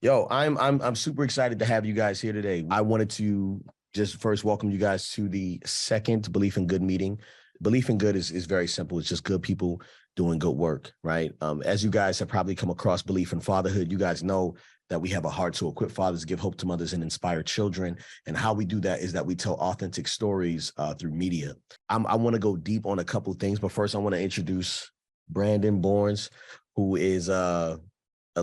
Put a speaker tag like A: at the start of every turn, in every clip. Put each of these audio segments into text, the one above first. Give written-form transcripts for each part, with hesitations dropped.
A: Yo, I'm super excited to have you guys here today. I wanted to just first welcome you guys to the second Belief in Good meeting. Belief in Good is very simple. It's just good people doing good work, right? As you guys have probably come across Belief in Fatherhood, you guys know that we have a heart to equip fathers, give hope to mothers, and inspire children. And how we do that is that we tell authentic stories through media. I want to go deep on a couple of things, but first I want to introduce Brandon Borns, who is a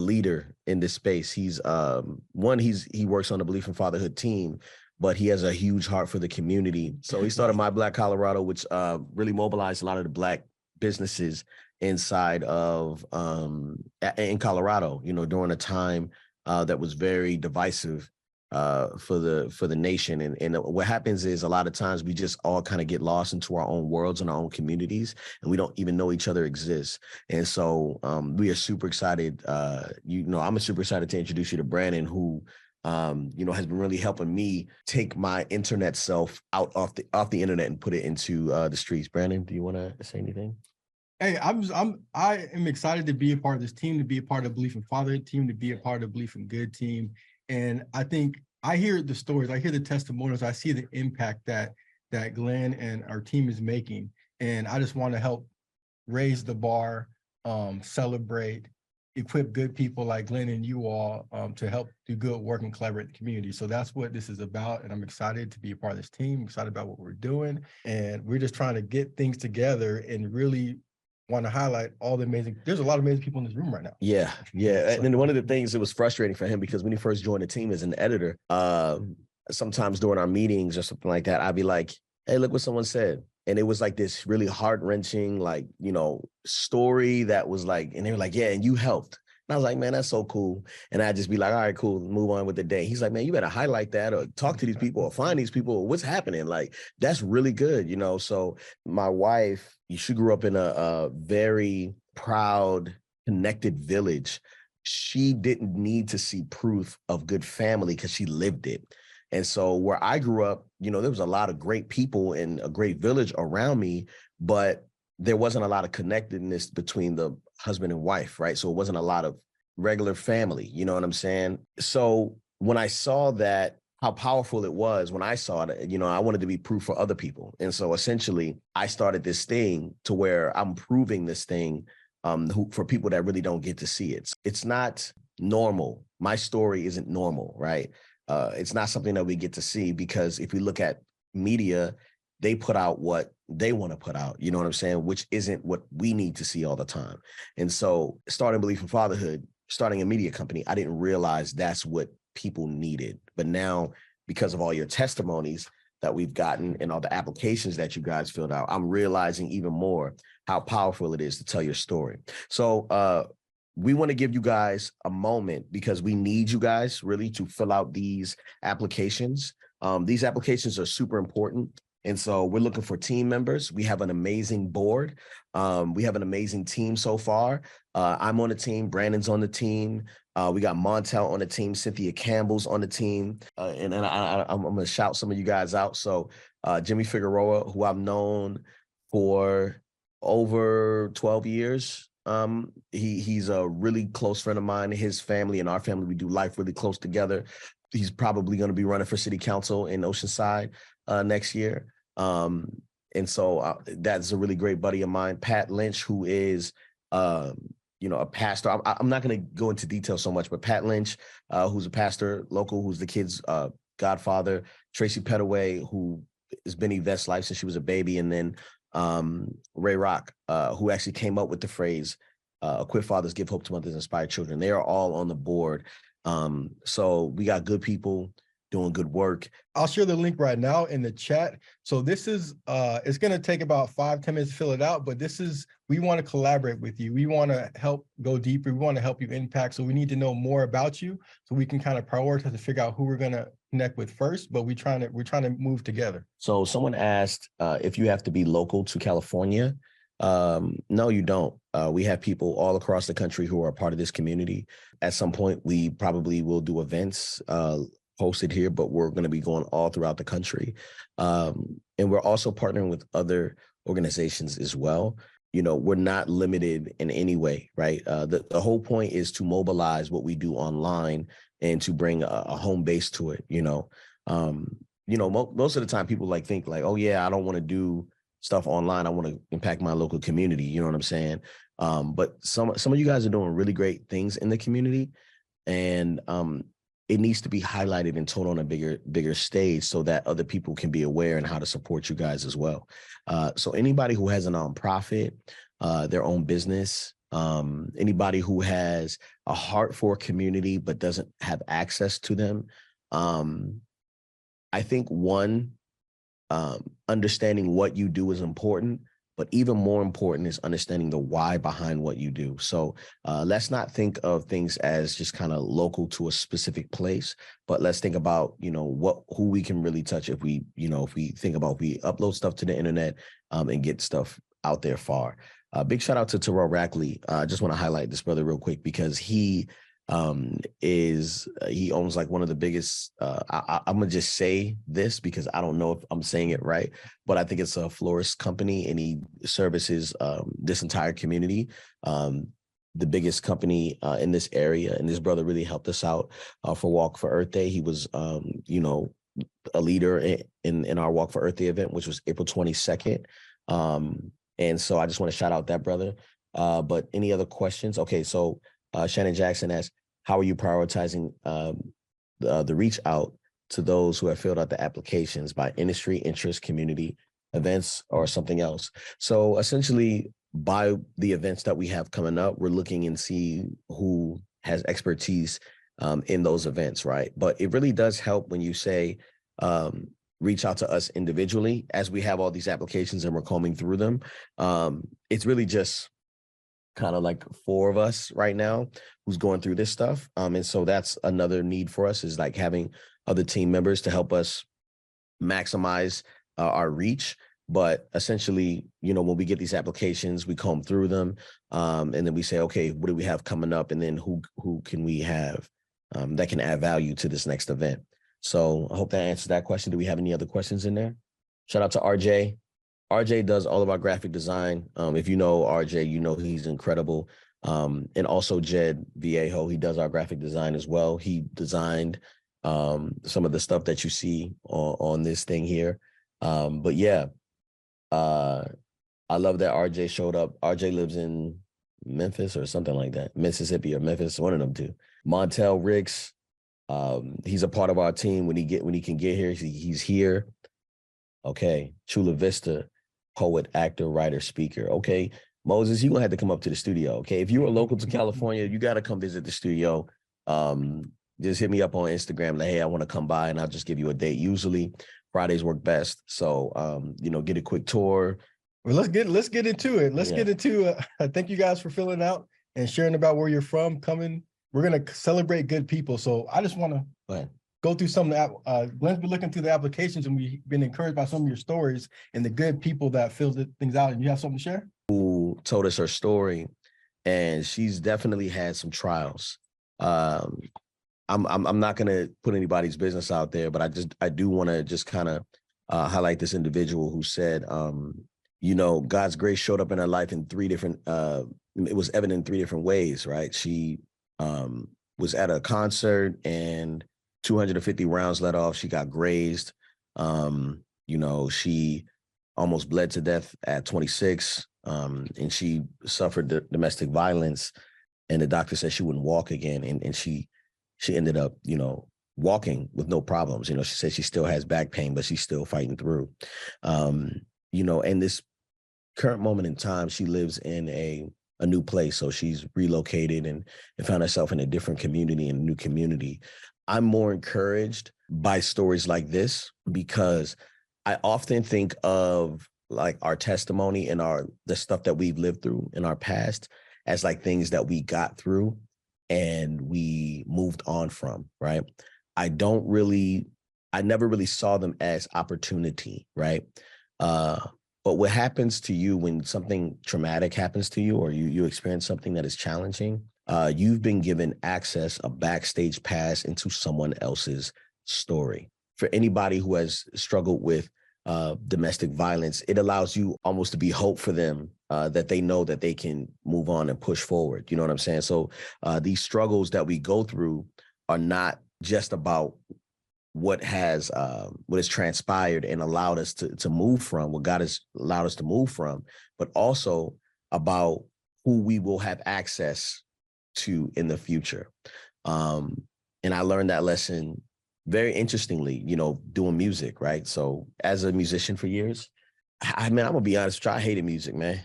A: leader in this space. He's he works on the Belief in Fatherhood team, but he has a huge heart for the community. So he started My Black Colorado, which really mobilized a lot of the Black businesses inside of in Colorado, during a time that was very divisive for the nation. And what happens is a lot of times we just all kind of get lost into our own worlds and our own communities, and we don't even know each other exists. And so we are super excited. I'm super excited to introduce you to Brandon, who has been really helping me take my internet self out off the internet and put it into the streets. Brandon, do you want to say anything?
B: Hey, I am excited to be a part of this team, to be a part of Belief in Fatherhood team, to be a part of Belief in Good team. And I think I hear the stories, I hear the testimonials, I see the impact that Glenn and our team is making. And I just want to help raise the bar, celebrate, equip good people like Glenn and you all to help do good work and collaborate in the community. So that's what this is about. And I'm excited to be a part of this team. I'm excited about what we're doing. And we're just trying to get things together and really want to highlight all the there's a lot of amazing people in this room right now.
A: Yeah. And then one of the things that was frustrating for him, because when he first joined the team as an editor, sometimes during our meetings or something like that, I'd be like, hey, look what someone said. And it was like this really heart-wrenching, story that was like, and they were like, yeah, and you helped. And I was like, man, that's so cool. And I'd just be like, all right, cool, move on with the day. He's like, man, you better highlight that or talk to these people or find these people. Or what's happening? Like, that's really good, So my wife, she grew up in a very proud, connected village. She didn't need to see proof of good family because she lived it. And so where I grew up, there was a lot of great people in a great village around me, but there wasn't a lot of connectedness between the husband and wife, right? So it wasn't a lot of regular family, you know what I'm saying? So when I saw that, how powerful it was when I saw it, I wanted to be proof for other people. And so essentially I started this thing to where I'm proving this thing for people that really don't get to see it. It's not normal. My story isn't normal, right? It's not something that we get to see, because if we look at media, they put out what they want to put out, you know what I'm saying? Which isn't what we need to see all the time. And so starting Belief in Fatherhood, starting a media company, I didn't realize that's what people needed. But now, because of all your testimonies that we've gotten and all the applications that you guys filled out, I'm realizing even more how powerful it is to tell your story. So we want to give you guys a moment, because we need you guys really to fill out these applications. These applications are super important. And so we're looking for team members. We have an amazing board. We have an amazing team so far. I'm on the team. Brandon's on the team. We got Montel on the team. Cynthia Campbell's on the team. And I'm going to shout some of you guys out. So Jimmy Figueroa, who I've known for over 12 years. He's a really close friend of mine. His family and our family, we do life really close together. He's probably going to be running for city council in Oceanside next year. And so that's a really great buddy of mine. Pat Lynch, who is, a pastor. I'm not going to go into detail so much, but Pat Lynch, who's a pastor local, who's the kid's godfather. Tracy Petaway, who has been Yvette's life since she was a baby. And then Ray Rock, who actually came up with the phrase, equip fathers, give hope to mothers, inspire children. They are all on the board. So we got good people doing good work.
B: I'll share the link right now in the chat. So this is, it's going to take about 5-10 minutes to fill it out, but we want to collaborate with you. We want to help go deeper. We want to help you impact. So we need to know more about you so we can kind of prioritize and figure out who we're going to connect with first, but we're trying to move together.
A: So someone asked if you have to be local to California. No, you don't. We have people all across the country who are a part of this community. At some point, we probably will do events hosted here, but we're going to be going all throughout the country. And we're also partnering with other organizations as well. We're not limited in any way, right? The whole point is to mobilize what we do online and to bring a home base to it. Most of the time people think like, oh yeah, I don't want to do stuff online. I want to impact my local community. You know what I'm saying? But some of you guys are doing really great things in the community, and it needs to be highlighted and told on a bigger stage so that other people can be aware and how to support you guys as well. So anybody who has a nonprofit, their own business, anybody who has a heart for a community but doesn't have access to them, I think understanding what you do is important, but even more important is understanding the why behind what you do. So let's not think of things as just kind of local to a specific place, but let's think about, who we can really touch if we upload stuff to the internet and get stuff out there far. Big shout out to Terrell Rackley. I just want to highlight this brother real quick because he owns like one of the biggest, I'm gonna just say this because I don't know if I'm saying it right, but I think it's a florist company, and he services this entire community, the biggest company in this area. And this brother really helped us out for Walk for Earth Day. He was a leader in our Walk for Earth Day event, which was April 22nd. And so I just want to shout out that brother. But any other questions? Okay, so Shannon Jackson asks, how are you prioritizing the reach out to those who have filled out the applications by industry, interest, community, events, or something else? So essentially, by the events that we have coming up, we're looking and see who has expertise in those events, right? But it really does help when you say, reach out to us individually as we have all these applications and we're combing through them. It's really just kind of like 4 of us right now who's going through this stuff. And so that's another need for us, is like having other team members to help us maximize our reach. But essentially, when we get these applications, we comb through them, and then we say, okay, what do we have coming up? And then who can we have that can add value to this next event? So I hope that answers that question. Do we have any other questions in there? Shout out to RJ. RJ does all of our graphic design. If you know RJ, he's incredible. And also Jed Viejo, he does our graphic design as well. He designed some of the stuff that you see on this thing here. But yeah, I love that RJ showed up. RJ lives in Memphis or something like that, Mississippi or Memphis, one of them two. Montel Ricks, he's a part of our team. When he can get here, he's here. Okay, Chula Vista, poet, actor, writer, speaker. Okay, Moses, you're gonna have to come up to the studio. Okay, if you are local to California, you got to come visit the studio. Just hit me up on Instagram. Like, hey, I want to come by, and I'll just give you a date. Usually Fridays work best, so get a quick tour.
B: Well, let's get into it. Let's get into. Thank you guys for filling out and sharing about where you're from. We're gonna celebrate good people. So I just want to go through some of the. Glenn's been looking through the applications, and we've been encouraged by some of your stories and the good people that filled things out. And you have something to share?
A: Who told us her story, and she's definitely had some trials. I'm not gonna put anybody's business out there, but I do want to just kind of highlight this individual who said, God's grace showed up in her life in 3 different. It was evident in 3 different ways, right? She was at a concert and 250 rounds let off. She got grazed. She almost bled to death at 26, and she suffered domestic violence. And the doctor said she wouldn't walk again, and she ended up, walking with no problems. She said she still has back pain, but she's still fighting through. And this current moment in time, she lives in a new place. So she's relocated and found herself in a different community, in a new community. I'm more encouraged by stories like this because I often think of like our testimony and the stuff that we've lived through in our past as like things that we got through and we moved on from, right? I never really saw them as opportunity, right? But what happens to you when something traumatic happens to you, or you experience something that is challenging, you've been given access, a backstage pass into someone else's story. For anybody who has struggled with domestic violence, it allows you almost to be hope for them, that they know that they can move on and push forward. You know what I'm saying? So these struggles that we go through are not just about what has transpired and allowed us to move from, what God has allowed us to move from, but also about who we will have access to in the future. And I learned that lesson very interestingly, doing music, right? So as a musician for years, I'm gonna be honest, I hated music, man.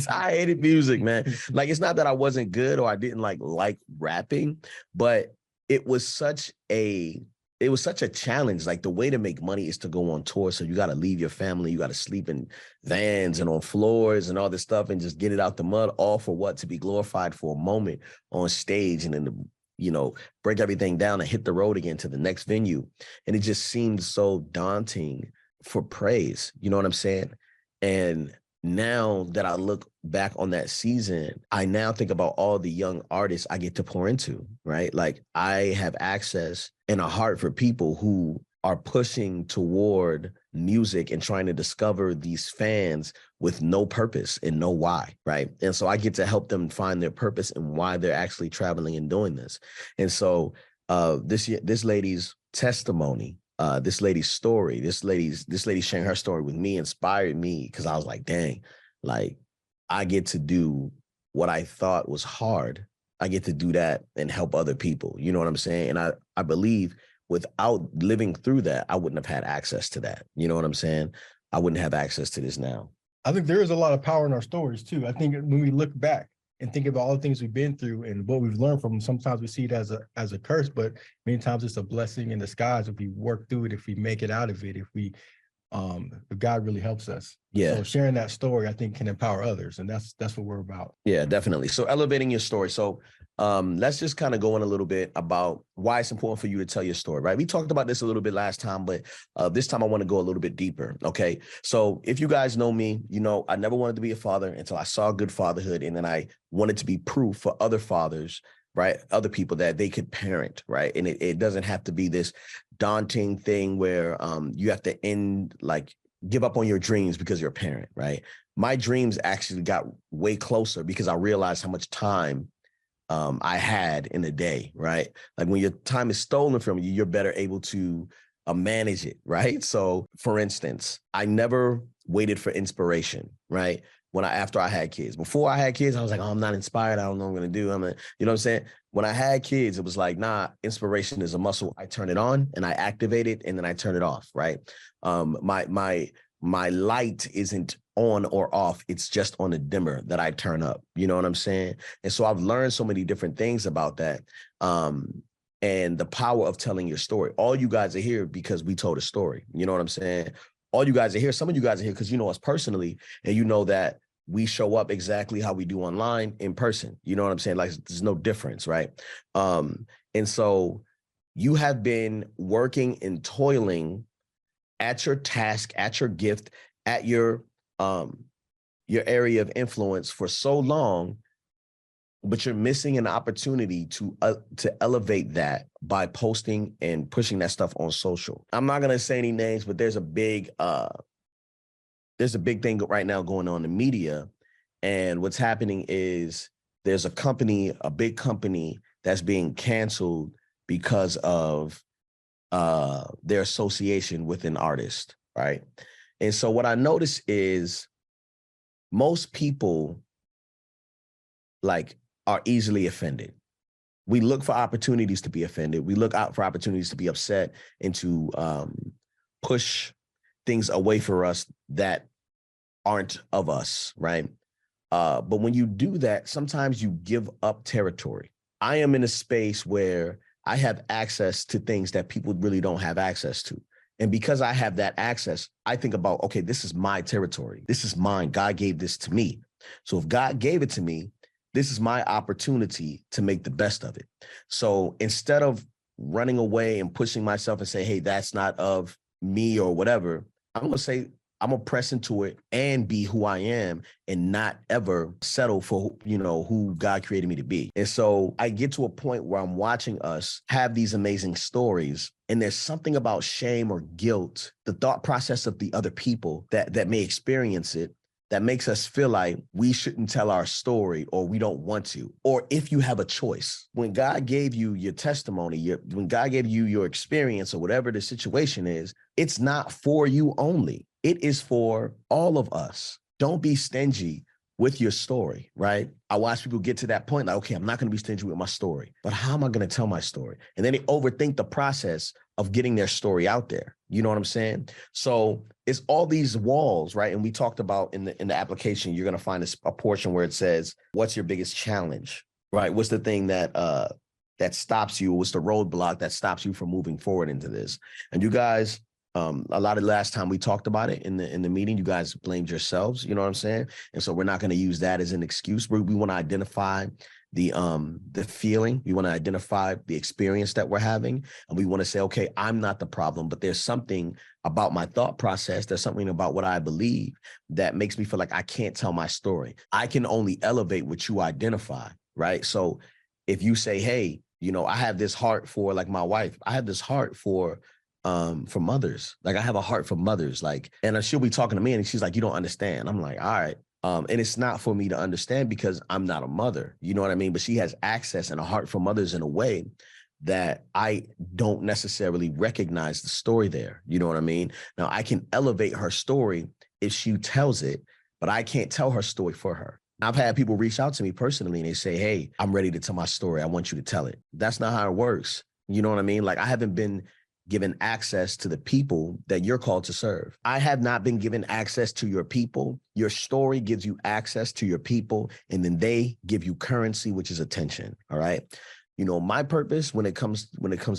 A: I hated music, man. Like, it's not that I wasn't good or I didn't like rapping, but it was such a challenge. Like, the way to make money is to go on tour. So you got to leave your family. You got to sleep in vans and on floors and all this stuff and just get it out the mud, all for what? To be glorified for a moment on stage and then break everything down and hit the road again to the next venue. And it just seemed so daunting for praise. You know what I'm saying? And now that I look back on that season, I now think about all the young artists I get to pour into, right? Like, I have access and a heart for people who are pushing toward music and trying to discover these fans with no purpose and no why, right? And so I get to help them find their purpose and why they're actually traveling and doing this. And so this lady's testimony, this lady's story, this lady sharing her story with me inspired me, because I was like, dang, like, I get to do what I thought was hard. I get to do that and help other people. You know what I'm saying? And I believe without living through that, I wouldn't have had access to that. You know what I'm saying? I wouldn't have access to this now.
B: I think there is a lot of power in our stories too. I think when we look back and think about all the things we've been through and what we've learned from them, sometimes we see it as a curse, but many times it's a blessing in disguise if we work through it, if we make it out of it, if God really helps us.
A: Yeah.
B: So sharing that story, I think, can empower others, and that's what we're about.
A: Yeah, definitely. So elevating your story. So let's just kind of go in a little bit about why it's important for you to tell your story, right? We talked about this a little bit last time, but this time I want to go a little bit deeper. Okay. So if you guys know me, I never wanted to be a father until I saw good fatherhood. And then I wanted to be proof for other fathers, right? Other people that they could parent, right? And it doesn't have to be this daunting thing where you have to give up on your dreams because you're a parent, right? My dreams actually got way closer because I realized how much time I had in a day, right? Like, when your time is stolen from you, you're better able to manage it, right? So, for instance, I never waited for inspiration, right? After I had kids. Before I had kids, I was like, oh, I'm not inspired. I don't know what I'm going to do. You know what I'm saying? When I had kids, it was like, nah, inspiration is a muscle. I turn it on and I activate it and then I turn it off, right? My light isn't on or off. It's just on a dimmer that I turn up. You know what I'm saying? And so I've learned so many different things about that. And the power of telling your story. All you guys are here because we told a story. You know what I'm saying? All you guys are here. Some of you guys are here because you know us personally, and you know that we show up exactly how we do online in person. You know what I'm saying? Like, there's no difference, right? And so you have been working and toiling at your task, at your gift, at your area of influence for so long, but you're missing an opportunity to elevate that by posting and pushing that stuff on social. I'm not gonna say any names, but there's a big thing right now going on in the media, and what's happening is there's a big company that's being canceled because of their association with an artist, right? And so what I notice is most people are easily offended. We look for opportunities to be offended. We look out for opportunities to be upset and to push things away from us that aren't of us, right? But when you do that, sometimes you give up territory. I am in a space where I have access to things that people really don't have access to. And because I have that access, I think about, okay, this is my territory. This is mine. God gave this to me. So if God gave it to me, this is my opportunity to make the best of it. So instead of running away and pushing myself and say, hey, that's not of me or whatever, I'm going to say, I'm going to press into it and be who I am and not ever settle for, who God created me to be. And so I get to a point where I'm watching us have these amazing stories, and there's something about shame or guilt, the thought process of the other people that may experience it, that makes us feel like we shouldn't tell our story or we don't want to, or if you have a choice. When God gave you your testimony, when God gave you your experience or whatever the situation is, it's not for you only. It is for all of us. Don't be stingy with your story, right? I watch people get to that point, like, okay, I'm not going to be stingy with my story, but how am I going to tell my story? And then they overthink the process of getting their story out there. You know what I'm saying? So it's all these walls, right? And we talked about in the application, you're going to find a portion where it says, what's your biggest challenge, right? What's the thing that stops you? What's the roadblock that stops you from moving forward into this? And you guys, a lot of last time we talked about it in the meeting, you guys blamed yourselves, you know what I'm saying? And so we're not going to use that as an excuse. We want to identify the feeling. We want to identify the experience that we're having. And we want to say, okay, I'm not the problem, but there's something about my thought process. There's something about what I believe that makes me feel like I can't tell my story. I can only elevate what you identify, right? So if you say, hey, you know, I have this heart for, like my wife, I have this heart for mothers. Like I have a heart for mothers, like, and she'll be talking to me and she's like, you don't understand. I'm like, all right. And it's not for me to understand because I'm not a mother, you know what I mean? But she has access and a heart for mothers in a way that I don't necessarily recognize the story there. You know what I mean? Now I can elevate her story if she tells it, but I can't tell her story for her. I've had people reach out to me personally and they say, hey, I'm ready to tell my story. I want you to tell it. That's not how it works. You know what I mean? Like I haven't been given access to the people that you're called to serve. I have not been given access to your people. Your story gives you access to your people, and then they give you currency, which is attention. All right. You know, my purpose when it comes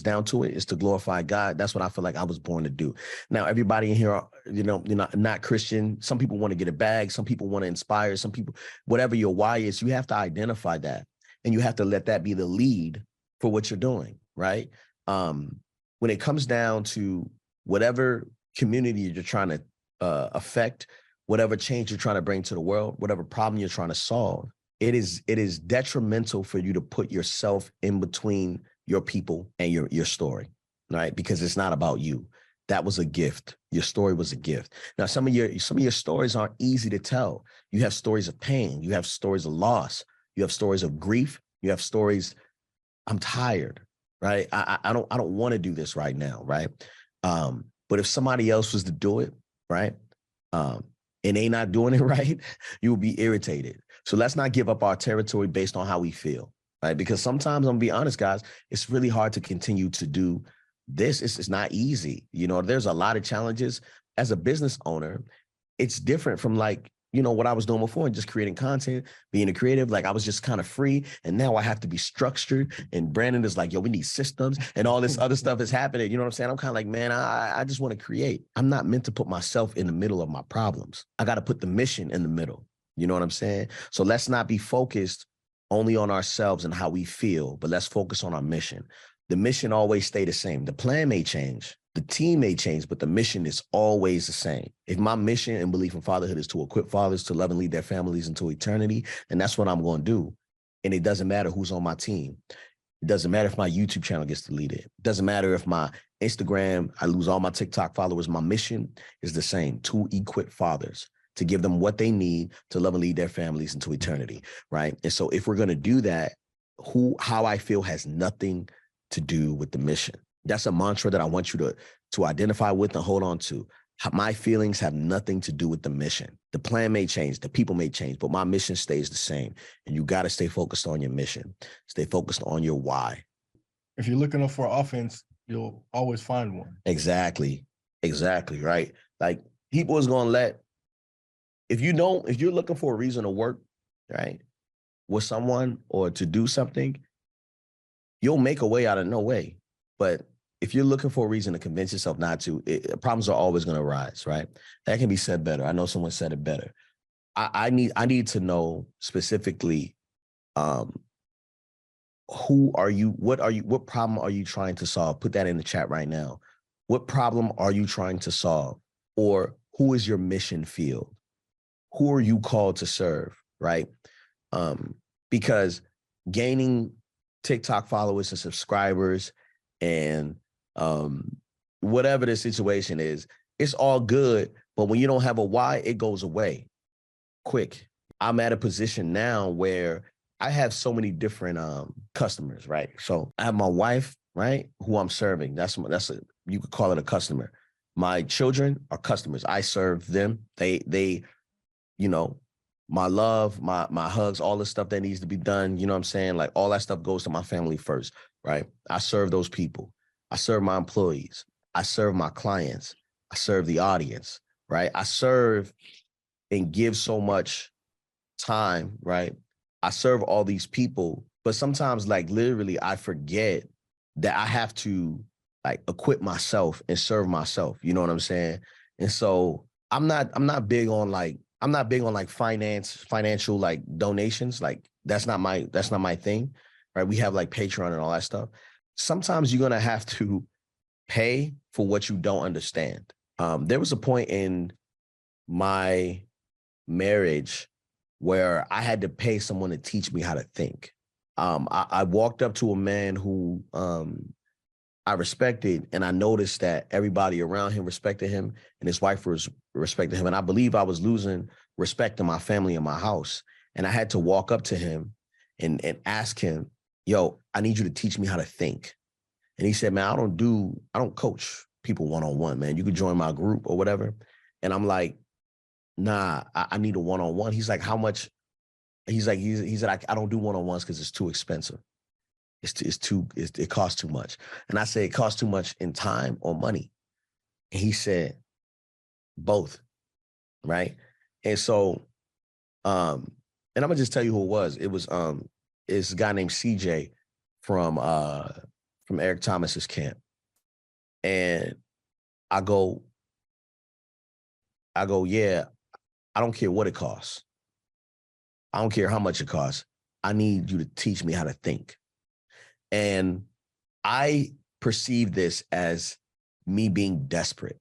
A: down to it is to glorify God. That's what I feel like I was born to do. Now, everybody in here, you know, you're not Christian. Some people want to get a bag. Some people want to inspire. Some people, whatever your why is, you have to identify that, and you have to let that be the lead for what you're doing. Right. When it comes down to whatever community you're trying to affect, whatever change you're trying to bring to the world, whatever problem you're trying to solve, it is detrimental for you to put yourself in between your people and your story, right? Because it's not about you. That was a gift. Your story was a gift. Now, some of your stories aren't easy to tell. You have stories of pain. You have stories of loss. You have stories of grief. You have stories, I'm tired. Right. I don't want to do this right now. Right. But if somebody else was to do it, right, and they not doing it right, you will be irritated. So let's not give up our territory based on how we feel. Right. Because sometimes, I'm gonna be honest, guys, it's really hard to continue to do this. It's not easy. You know, there's a lot of challenges as a business owner. It's different from, like, you know, what I was doing before and just creating content, being a creative. Like I was just kind of free. And now I have to be structured. And Brandon is like, yo, we need systems and all this other stuff is happening. You know what I'm saying? I'm kind of like, man, I just want to create. I'm not meant to put myself in the middle of my problems. I got to put the mission in the middle. You know what I'm saying? So let's not be focused only on ourselves and how we feel, but let's focus on our mission. The mission always stay the same. The plan may change. The team may change, but the mission is always the same. If my mission and belief in fatherhood is to equip fathers to love and lead their families into eternity, then that's what I'm going to do. And it doesn't matter who's on my team. It doesn't matter if my YouTube channel gets deleted. It doesn't matter if my Instagram, I lose all my TikTok followers. My mission is the same: to equip fathers, to give them what they need to love and lead their families into eternity, right? And so if we're going to do that, how I feel has nothing to do with the mission. That's a mantra that I want you to identify with and hold on to. My feelings have nothing to do with the mission. The plan may change, the people may change, but my mission stays the same. And you got to stay focused on your mission. Stay focused on your why.
B: If you're looking for offense, you'll always find one.
A: Exactly. Right. Like people is going to if you're looking for a reason to work, right, with someone or to do something, you'll make a way out of no way. But if you're looking for a reason to convince yourself not to, problems are always going to arise, right? That can be said better. I know someone said it better. I need to know specifically, who are you? What problem are you trying to solve? Put that in the chat right now. What problem are you trying to solve? Or who is your mission field? Who are you called to serve, right? Because gaining TikTok followers and subscribers and whatever the situation is, it's all good. But when you don't have a why, it goes away. quick. I'm at a position now where I have so many different customers, right? So I have my wife, right, who I'm serving. You could call it a customer. My children are customers. I serve them. They, you know, my love, my hugs, all the stuff that needs to be done. You know what I'm saying? Like all that stuff goes to my family first, right? I serve those people. I serve my employees. I serve my clients. I serve the audience, right? I serve and give so much time, right? I serve all these people, but sometimes like literally I forget that I have to like equip myself and serve myself. You know what I'm saying? And so I'm not big on like financial like donations. Like that's not my thing. Right. We have like Patreon and all that stuff. Sometimes you're gonna have to pay for what you don't understand. There was a point in my marriage where I had to pay someone to teach me how to think. I walked up to a man who I respected, and I noticed that everybody around him respected him, and his wife was respected him. And I believe I was losing respect in my family and my house. And I had to walk up to him and ask him, yo, I need you to teach me how to think. And he said, man, I don't coach people one-on-one, man. You could join my group or whatever. And I'm like, nah, I need a one-on-one. He's like, how much? He said, I don't do one-on-ones because it's too expensive. It costs too much. And I said, it costs too much in time or money. And he said, both. Right. And so, and I'm gonna just tell you who it was. It's a guy named CJ from Eric Thomas's camp. And I go, yeah, I don't care what it costs. I don't care how much it costs. I need you to teach me how to think. And I perceive this as me being desperate,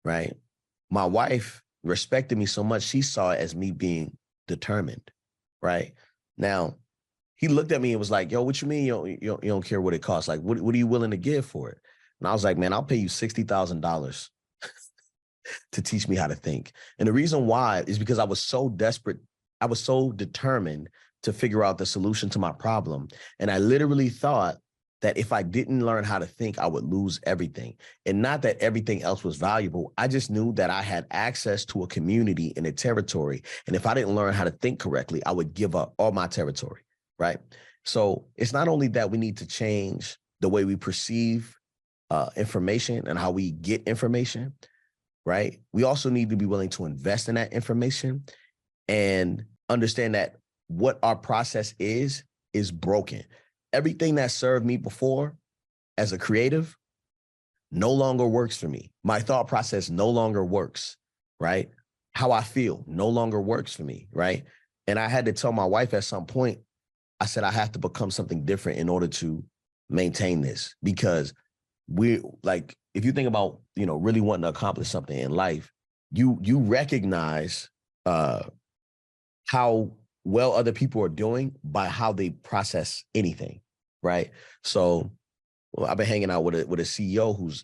A: right? My wife respected me so much, she saw it as me being determined, right? Now, he looked at me and was like, yo, what you mean you don't care what it costs? Like, what are you willing to give for it? And I was like, man, I'll pay you $60,000 to teach me how to think. And the reason why is because I was so desperate. I was so determined to figure out the solution to my problem. And I literally thought that if I didn't learn how to think, I would lose everything. And not that everything else was valuable. I just knew that I had access to a community and a territory. And if I didn't learn how to think correctly, I would give up all my territory, right? So it's not only that we need to change the way we perceive information and how we get information, right? We also need to be willing to invest in that information and understand that what our process is broken. Everything that served me before as a creative no longer works for me. My thought process no longer works, right? How I feel no longer works for me, right? And I had to tell my wife at some point, I said, I have to become something different in order to maintain this, because if you think about, really wanting to accomplish something in life, you recognize how well other people are doing by how they process anything, right? So I've been hanging out with a CEO who's,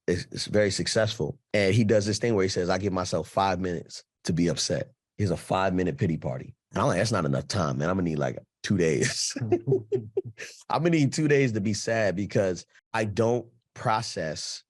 A: is very successful. And he does this thing where he says, I give myself 5 minutes to be upset. He has a 5-minute pity party. And I'm like, that's not enough time, man. I'm gonna need like 2 days. I'm gonna need 2 days to be sad because I don't process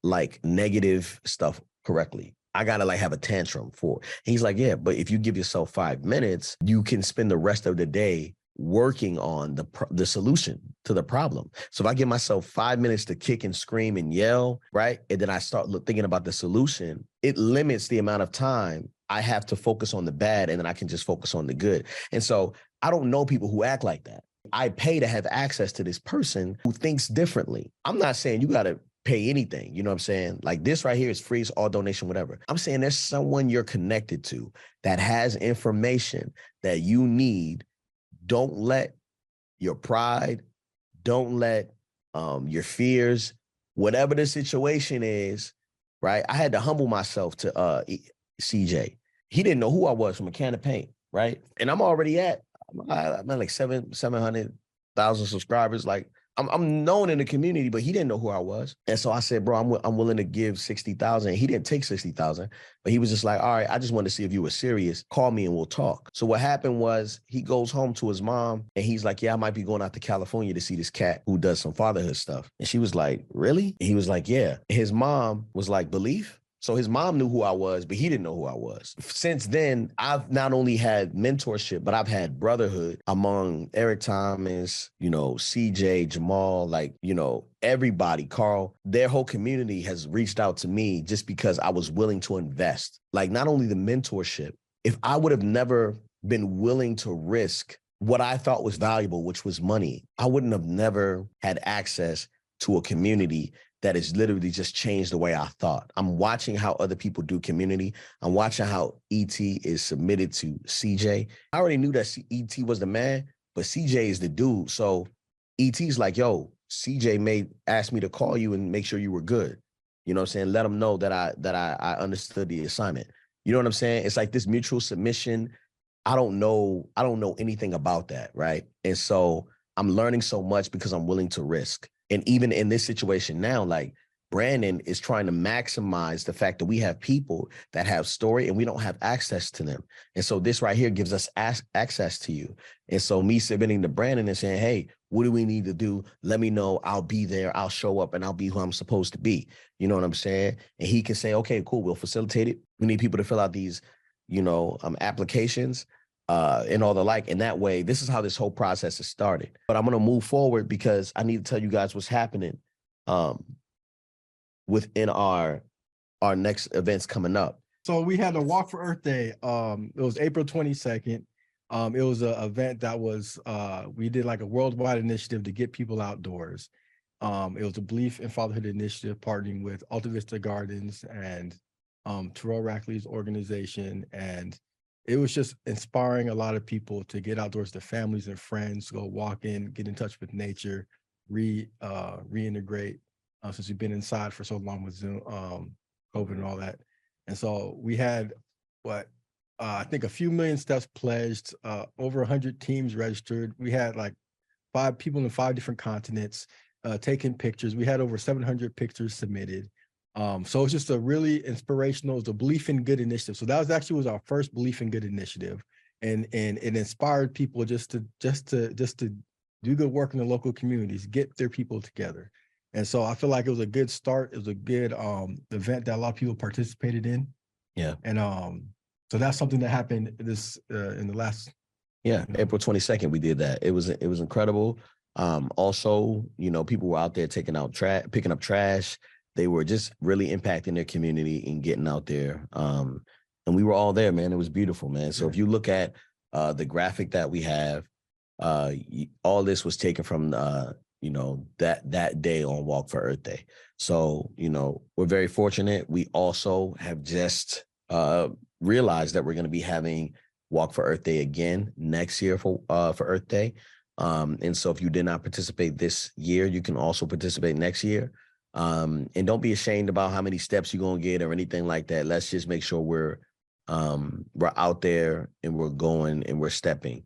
A: like negative stuff correctly. I gotta like have a tantrum for it. He's like, yeah, but if you give yourself 5 minutes, you can spend the rest of the day working on the solution to the problem. So if I give myself 5 minutes to kick and scream and yell, right, and then I start thinking about the solution, it limits the amount of time I have to focus on the bad, and then I can just focus on the good. And so I don't know people who act like that. I pay to have access to this person who thinks differently. I'm not saying you got to pay anything. You know what I'm saying? Like this right here is free, it's all donation, whatever. I'm saying there's someone you're connected to that has information that you need. Don't let your pride, don't let your fears, whatever the situation is, right? I had to humble myself to CJ. He didn't know who I was from a can of paint, right? And I'm already I'm like 700,000 subscribers. Like I'm known in the community, but he didn't know who I was. And so I said, bro, I'm willing to give 60,000. He didn't take 60,000, but he was just like, all right, I just wanted to see if you were serious. Call me and we'll talk. So what happened was he goes home to his mom and he's like, yeah, I might be going out to California to see this cat who does some fatherhood stuff. And she was like, really? And he was like, yeah. His mom was like, Beleaf? So his mom knew who I was, but he didn't know who I was. Since then, I've not only had mentorship, but I've had brotherhood among Eric Thomas, CJ, Jamal, everybody, Carl. Their whole community has reached out to me just because I was willing to invest. Like not only the mentorship, if I would have never been willing to risk what I thought was valuable, which was money, I wouldn't have never had access to a community that has literally just changed the way I thought. I'm watching how other people do community. I'm watching how ET is submitted to CJ. I already knew that ET was the man, but CJ is the dude. So ET's like, yo, CJ asked me to call you and make sure you were good. You know what I'm saying? Let him know that I understood the assignment. You know what I'm saying? It's like this mutual submission. I don't know anything about that, right? And so I'm learning so much because I'm willing to risk. And even in this situation now, like Brandon is trying to maximize the fact that we have people that have story and we don't have access to them. And so this right here gives us access to you. And so me submitting to Brandon and saying, hey, what do we need to do? Let me know. I'll be there. I'll show up and I'll be who I'm supposed to be. You know what I'm saying? And he can say, okay, cool. We'll facilitate it. We need people to fill out these, applications. And all the like. And that way, this is how this whole process has started. But I'm going to move forward because I need to tell you guys what's happening within our next events coming up.
B: So we had a Walk for Earth Day. It was April 22nd. It was an event that was, we did like a worldwide initiative to get people outdoors. It was a Beleaf in Fatherhood initiative partnering with Alta Vista Gardens and Terrell Rackley's organization. And it was just inspiring a lot of people to get outdoors, their families and friends, go walk in, get in touch with nature, reintegrate since we've been inside for so long with Zoom, COVID and all that. And so we had I think a few million steps pledged, over 100 teams registered. We had like 5 people in 5 different continents taking pictures. We had over 700 pictures submitted. So it's just a really inspirational, it's a Beleaf in Good initiative. So that was our first Beleaf in Good initiative. And it inspired people just to do good work in the local communities, get their people together. And so I feel like it was a good start. It was a good event that a lot of people participated in.
A: Yeah.
B: And so that's something that happened in the last.
A: Yeah, April 22nd, we did that. It was incredible. Also, people were out there picking up trash. They were just really impacting their community and getting out there. And we were all there, man. It was beautiful, man. So if you look at the graphic that we have, all this was taken from, that day on Walk for Earth Day. So, we're very fortunate. We also have just realized that we're going to be having Walk for Earth Day again next year for Earth Day. And so if you did not participate this year, you can also participate next year. And don't be ashamed about how many steps you're going to get or anything like that. Let's just make sure we're out there and we're going and we're stepping.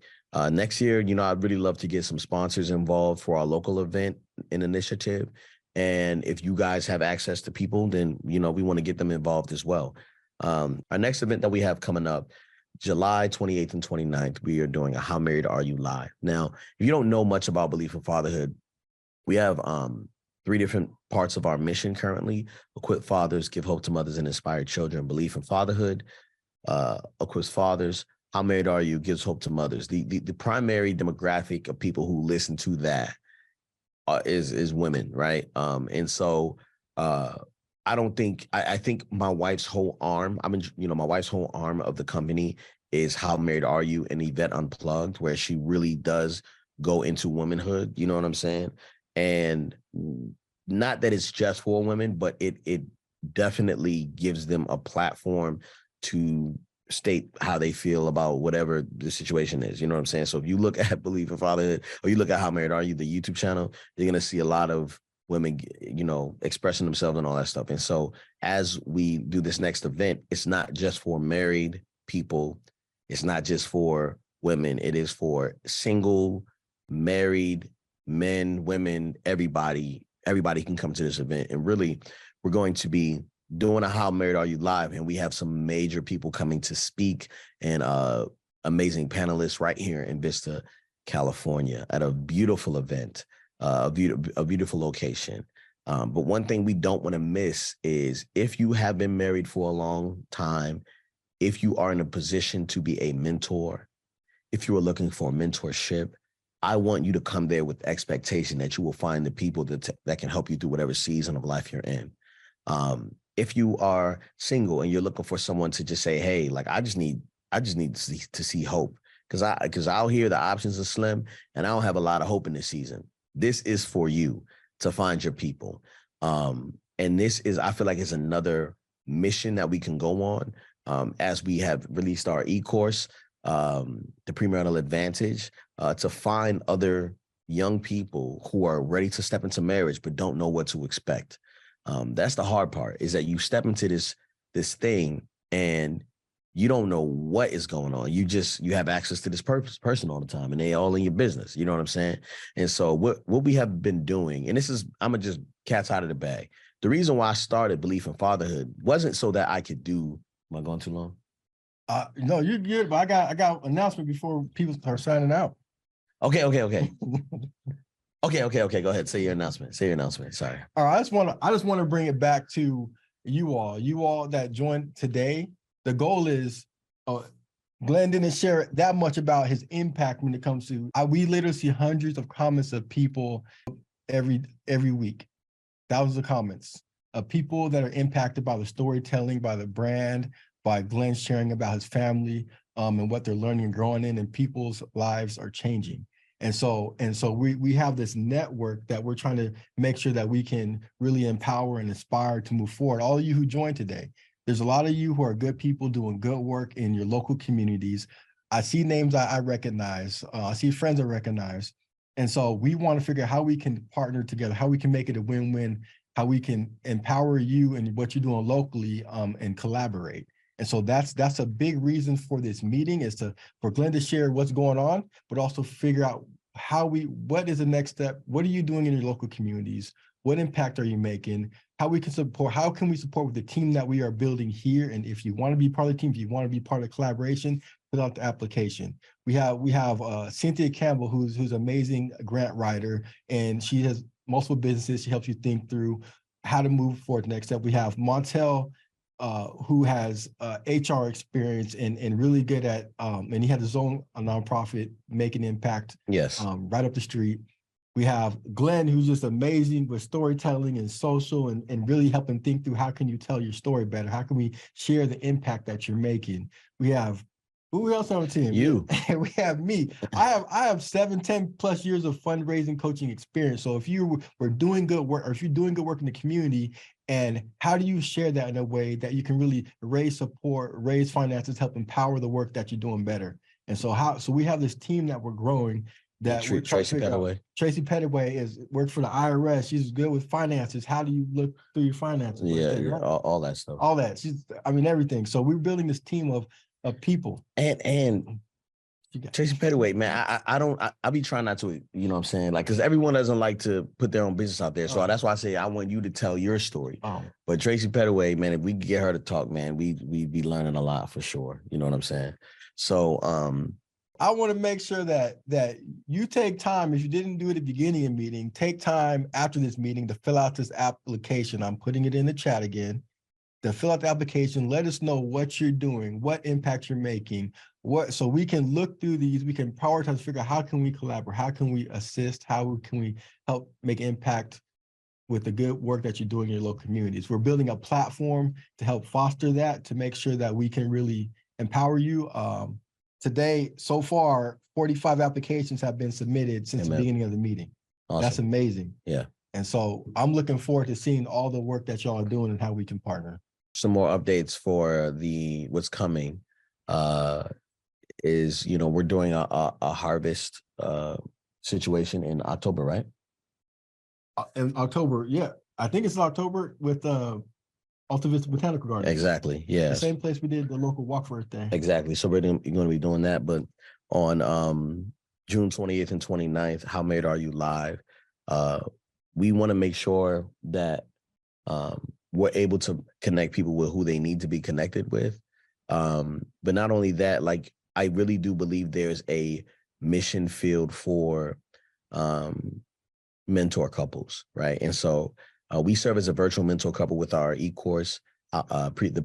A: Next year, I'd really love to get some sponsors involved for our local event and initiative. And if you guys have access to people, then, we want to get them involved as well. Our next event that we have coming up, July 28th and 29th, we are doing a How Married Are You live. Now, if you don't know much about Beleaf in Fatherhood, we have 3 different parts of our mission currently: Equip Fathers, Give Hope to Mothers and Inspire Children. Beleaf in Fatherhood equips fathers. How Married Are You gives hope to mothers. The primary demographic of people who listen to that is women, right? And so I think my wife's whole arm, my wife's whole arm of the company is How Married Are You and Yvette Unplugged, where she really does go into womanhood. You know what I'm saying? And not that it's just for women, but it definitely gives them a platform to state how they feel about whatever the situation is. You know what I'm saying? So if you look at Beleaf in Fatherhood, or you look at How Married Are You, the YouTube channel, you're going to see a lot of women, expressing themselves and all that stuff. And so as we do this next event, it's not just for married people. It's not just for women. It is for single, married, men, women, everybody can come to this event. And really, we're going to be doing a How Married Are You live, and we have some major people coming to speak and amazing panelists right here in Vista, California, at a beautiful event, a beautiful location. But one thing we don't want to miss is, if you have been married for a long time, if you are in a position to be a mentor, if you are looking for mentorship, I want you to come there with expectation that you will find the people that can help you through whatever season of life you're in. If you are single and you're looking for someone to just say, hey, like, I just need to see hope, because out here the options are slim and I don't have a lot of hope in this season. This is for you to find your people. And this is, I feel like, it's another mission that we can go on as we have released our e-course, the Premarital Advantage, to find other young people who are ready to step into marriage but don't know what to expect. That's the hard part, is that you step into this thing and you don't know what is going on. You have access to this person all the time, and they all in your business. You know what I'm saying? And so what we have been doing, and this is, I'm gonna just cat's out of the bag. The reason why I started Beleaf in Fatherhood wasn't so that I could do. Am I going too long?
B: No, you're good. But I got an announcement before people start signing out.
A: Okay. Okay. Go ahead. Say your announcement. Sorry.
B: All right. I just want to bring it back to you all that joined today. The goal is, Glenn didn't share that much about his impact when it comes to, we literally see hundreds of comments of people every week. Thousands of comments of people that are impacted by the storytelling, by the brand, by Glenn sharing about his family, and what they're learning and growing in, and people's lives are changing. And so we have this network that we're trying to make sure that we can really empower and inspire to move forward. All of you who joined today, there's a lot of you who are good people doing good work in your local communities. I see names I recognize. I see friends I recognize. And so we want to figure out how we can partner together, how we can make it a win-win, how we can empower you and what you're doing locally, and collaborate. And so that's a big reason for this meeting, is for Glenn to share what's going on, but also figure out what is the next step? What are you doing in your local communities? What impact are you making? How can we support with the team that we are building here? And if you want to be part of the team, if you want to be part of the collaboration, fill out the application. We have Cynthia Campbell, who's an amazing grant writer, and she has multiple businesses. She helps you think through how to move forward next step. We have Montel, who has HR experience and really good at, and he had his own nonprofit, Making Impact.
A: Yes.
B: Right up the street. We have Glenn, who's just amazing with storytelling and social, and really helping think through how can you tell your story better? How can we share the impact that you're making? We have, who else on the team?
A: You.
B: We have me. I have 10 plus years of fundraising coaching experience. So if you were doing good work, or if you're doing good work in the community, and how do you share that in a way that you can really raise support, raise finances, help empower the work that you're doing better? And so we have this team that we're growing.
A: Tracy Pettaway.
B: Tracy Pettaway works for the IRS. She's good with finances. How do you look through your finances?
A: Yeah, all that stuff.
B: All that. Everything. So we're building this team of people.
A: And Tracy Pettaway, man, I be trying not to, you know what I'm saying? Like, because everyone doesn't like to put their own business out there. So that's why I say I want you to tell your story. But Tracy Pettaway, man, if we could get her to talk, man, we'd be learning a lot for sure. You know what I'm saying? So
B: I want to make sure that you take time, if you didn't do it at the beginning of the meeting, take time after this meeting to fill out this application. I'm putting it in the chat again. To fill out the application, let us know what you're doing, what impact you're making, so we can look through these, we can prioritize, figure out how can we collaborate, how can we assist, how can we help make impact with the good work that you're doing in your local communities. We're building a platform to help foster that, to make sure that we can really empower you. Today, so far, 45 applications have been submitted since the beginning of the meeting. Awesome. That's amazing.
A: Yeah.
B: And so I'm looking forward to seeing all the work that y'all are doing and how we can partner.
A: Some more updates for what's coming is, we're doing a harvest situation in October, right?
B: In October, yeah. I think it's in October with Alta Vista Botanical Gardens.
A: Exactly. Yeah.
B: The same place we did the local Walk for Earth Day.
A: Exactly. So we're going to be doing that, but on June 28th and 29th, How Made Are You Live. We want to make sure that we're able to connect people with who they need to be connected with. But not only that, like, I really do believe there's a mission field for mentor couples, right? And so we serve as a virtual mentor couple with our e-course, the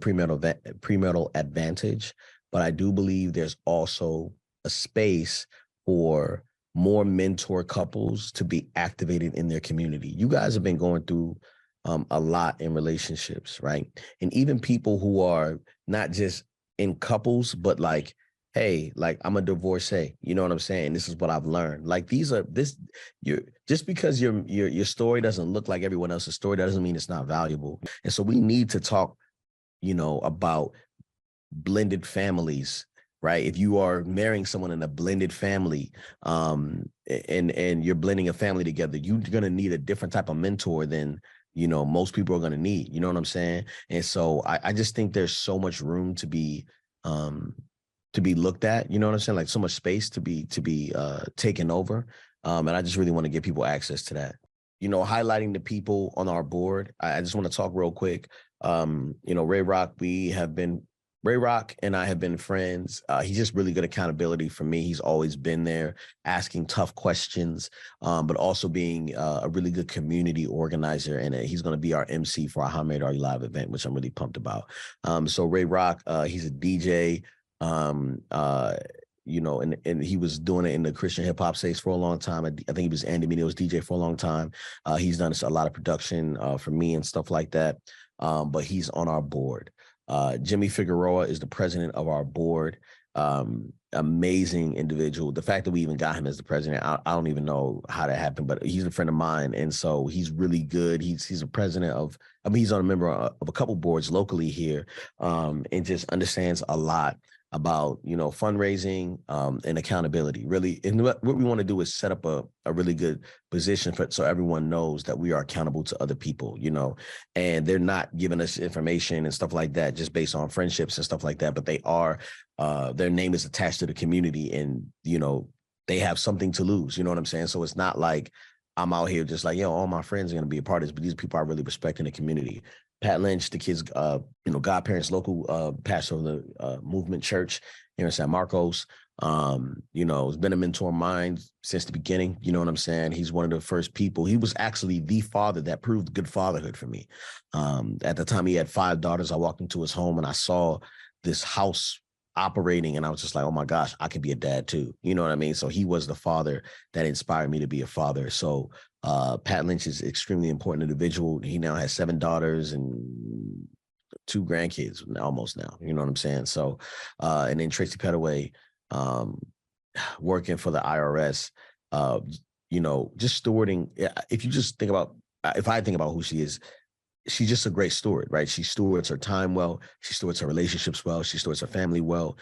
A: premarital advantage. But I do believe there's also a space for more mentor couples to be activated in their community. You guys have been going through a lot in relationships, right? And even people who are not just in couples, but like, hey, like, I'm a divorcee, you know what I'm saying? This is what I've learned. Like, you're just because your story doesn't look like everyone else's story, that doesn't mean it's not valuable. And so we need to talk, about blended families, right? If you are marrying someone in a blended family, and you're blending a family together, you're gonna need a different type of mentor than most people are gonna need. You know what I'm saying? And so I just think there's so much room to be looked at. You know what I'm saying? Like, so much space to be taken over. And I just really want to give people access to that. Highlighting the people on our board. I just want to talk real quick. Ray Rock and I have been friends. He's just really good accountability for me. He's always been there asking tough questions, but also being a really good community organizer. And he's going to be our MC for our How Made Are You Live event, which I'm really pumped about. So Ray Rock, he's a DJ. And he was doing it in the Christian hip hop space for a long time. I think he was Andy Minio's DJ for a long time. He's done a lot of production for me and stuff like that. But he's on our board. Jimmy Figueroa is the president of our board. Amazing individual. The fact that we even got him as the president, I don't even know how that happened, but he's a friend of mine. And so he's really good. He's a president of, he's on a member of a couple boards locally here, and just understands a lot about, fundraising, and accountability, really. And what we want to do is set up a really good position so everyone knows that we are accountable to other people, and they're not giving us information and stuff like that just based on friendships and stuff like that, but they are, their name is attached to the community, and, they have something to lose, you know what I'm saying? So it's not like I'm out here just like, all my friends are going to be a part of this, but these people are really respecting the community. Pat Lynch, the kids, godparents, local pastor of the Movement Church here in San Marcos. Has been a mentor of mine since the beginning. You know what I'm saying? He's one of the first people. He was actually the father that proved good fatherhood for me. At the time, he had 5 daughters. I walked into his home and I saw this house operating, and I was just like, oh my gosh, I could be a dad too. You know what I mean? So he was the father that inspired me to be a father. So Pat Lynch is an extremely important individual. He now has 7 daughters and 2 grandkids almost now. You know what I'm saying? So, and then Tracy Pettaway, working for the IRS, just stewarding. If you just think about, if I think about who she is, she's just a great steward, right? She stewards her time well. She stewards her relationships well. She stewards her family well.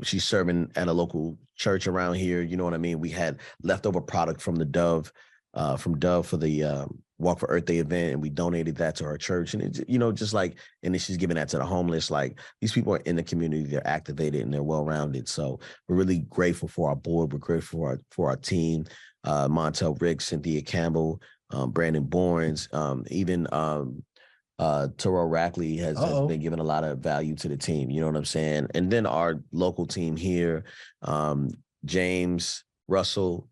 A: She's serving at a local church around here. You know what I mean? We had leftover product from the Dove for the Walk for Earth Day event, and we donated that to her church. And just like, and then she's giving that to the homeless. Like, these people are in the community, they're activated and they're well-rounded. So we're really grateful for our board. We're grateful for our team, Montel Rick, Cynthia Campbell, Brandon Bournes, even Terrell Rackley has been giving a lot of value to the team. You know what I'm saying? And then our local team here, James Russell,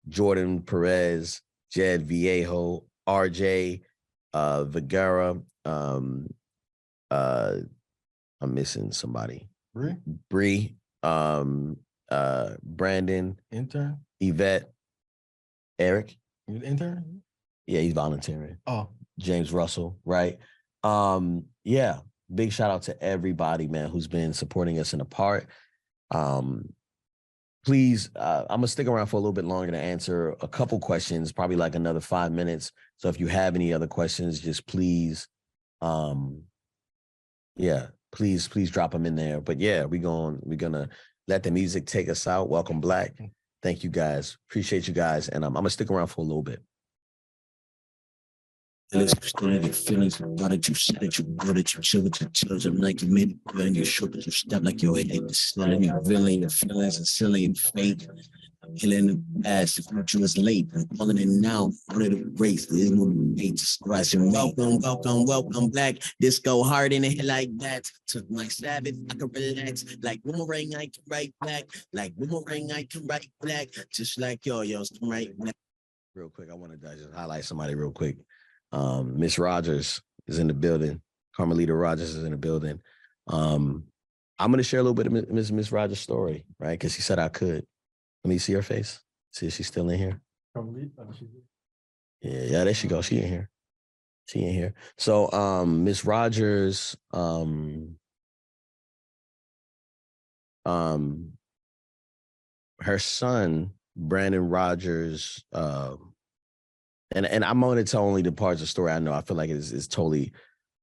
A: Jordan Perez, Jed Viejo, RJ, Vergara. I'm missing somebody. Bree, Brandon,
B: intern,
A: Yvette, Eric.
B: Intern?
A: Yeah, he's volunteering.
B: Oh,
A: James Russell, right? Yeah, big shout out to everybody, man, who's been supporting us in the part. Please, I'm gonna stick around for a little bit longer to answer a couple questions, probably like another 5 minutes. So if you have any other questions, just please, please drop them in there. But yeah, we're gonna let the music take us out. Welcome Black. Thank you guys. Appreciate you guys. And I'm gonna stick around for a little bit.
C: Feelings, still in your feelings. Why did you say that you know that you chill with your children? Like you made it good and you're sure that you step like your head is still in your villain, your feelings and silly and fake. I'm killing the past, the future is late. I'm calling it now, one of the race. There's no debate to scratch and welcome, welcome, welcome back. Disco hard in the head like that. Took my Sabbath, I can relax. Like boomerang, I can write back. Like boomerang, I can write back. Just like yo-yos can write back.
A: Real quick, I want to just highlight somebody real quick. Miss Rogers is in the building. Carmelita Rogers is in the building. I'm going to share a little bit of Miss Rogers' story, right? Because she said I could. Let me see her face. See if she's still in here. Yeah, there she goes. She in here. She in here. So Miss Rogers, her son, Brandon Rogers, and I'm going to tell only the parts of the story I know. I feel like it's totally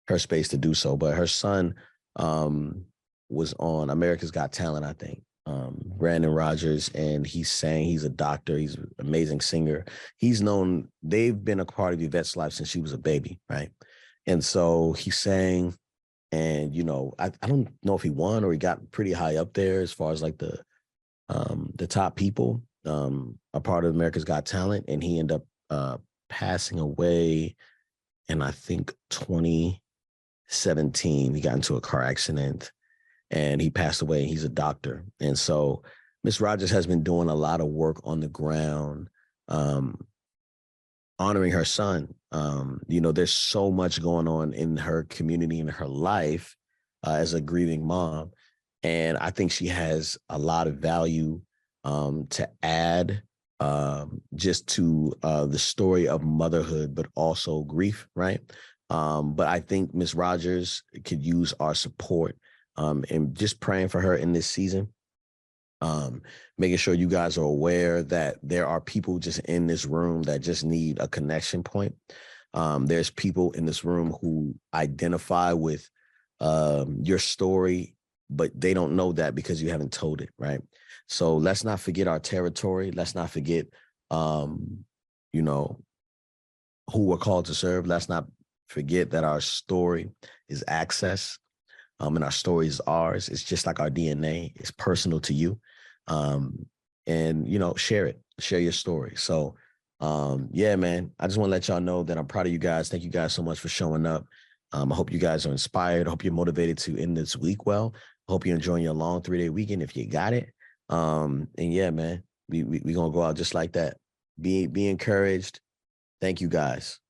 A: her space to do so. But her son was on America's Got Talent, I think. Brandon Rogers, and he sang. He's a doctor. He's an amazing singer. He's known. They've been a part of Yvette's life since she was a baby, right? And so he sang, and I don't know if he won or he got pretty high up there as far as like the top people a part of America's Got Talent, and he ended up passing away in I think 2017. He got into a car accident and he passed away. He's a doctor. And so Miss Rogers has been doing a lot of work on the ground, honoring her son. There's so much going on in her community, in her life as a grieving mom. And I think she has a lot of value to add just to the story of motherhood, but also grief, right? But I think Miss Rogers could use our support and just praying for her in this season. Making sure you guys are aware that there are people just in this room that just need a connection point. There's people in this room who identify with your story, but they don't know that because you haven't told it, right? So let's not forget our territory. Let's not forget, who we're called to serve. Let's not forget that our story is access. And our story is ours. It's just like our DNA. It's personal to you. And share it. Share your story. So, yeah, man, I just want to let y'all know that I'm proud of you guys. Thank you guys so much for showing up. I hope you guys are inspired. I hope you're motivated to end this week well. I hope you're enjoying your long 3-day weekend if you got it. And yeah, man, we gonna go out just like that. Be encouraged. Thank you guys.